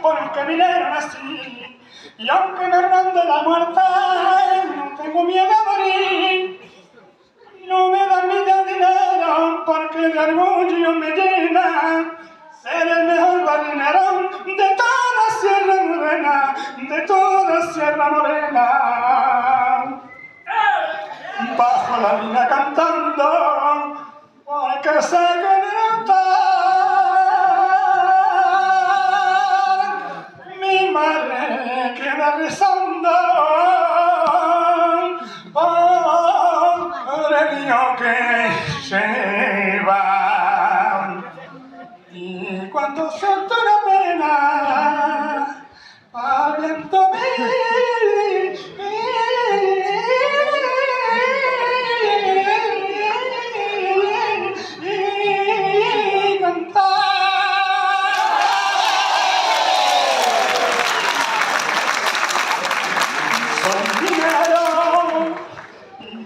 Porque vinieron así, y aunque me ronde la muerte, no tengo miedo a morir. No me da envidia dinero, porque de orgullo me llena ser el mejor marinero de toda Sierra Morena, de toda Sierra Morena. Bajo la línea cantando, porque sé que mi madre queda rezando por el niño que se va. Y cuando siento una pena, al viento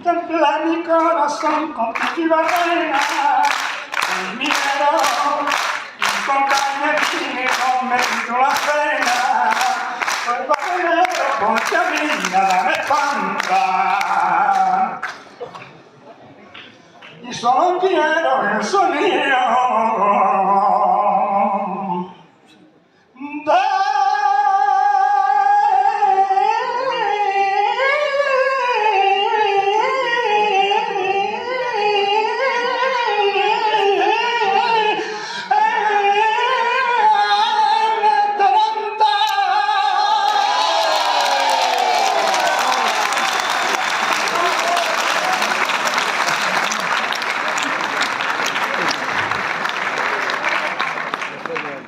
templa mi corazón con pique y barrena, con miedo y con carne fina y con medio la pena. Soy barrenero porque a mí nada me espanta y solo quiero el sonido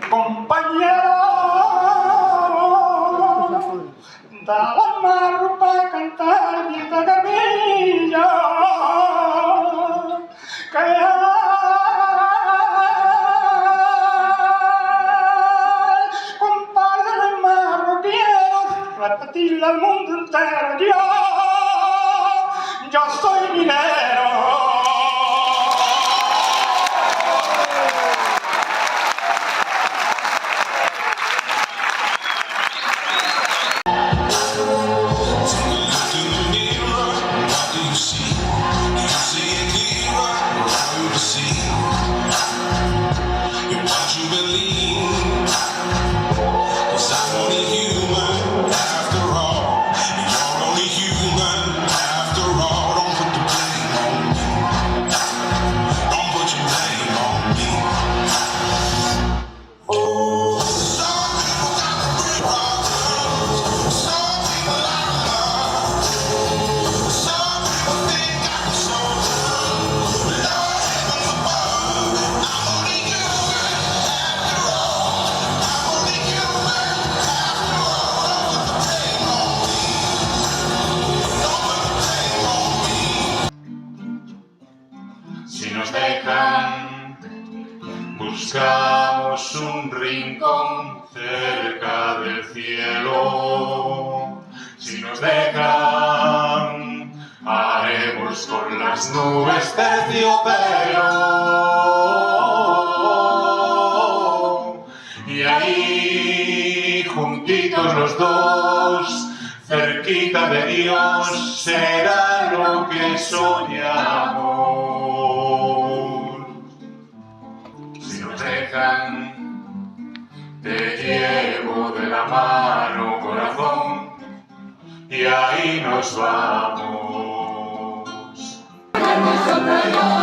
compañero, da la mano para cantar mi tagarrillo, que hay, compadre de marro, quiero repetirle al mundo entero, yo soy minero. Si nos dejan, buscamos un rincón cerca del cielo. Si nos dejan, haremos con las nubes terciopelo. Y ahí, juntitos los dos, cerquita de Dios, será lo que soñamos. Si nos dejan, te llevo de la mano, corazón, y ahí nos vamos. Señor.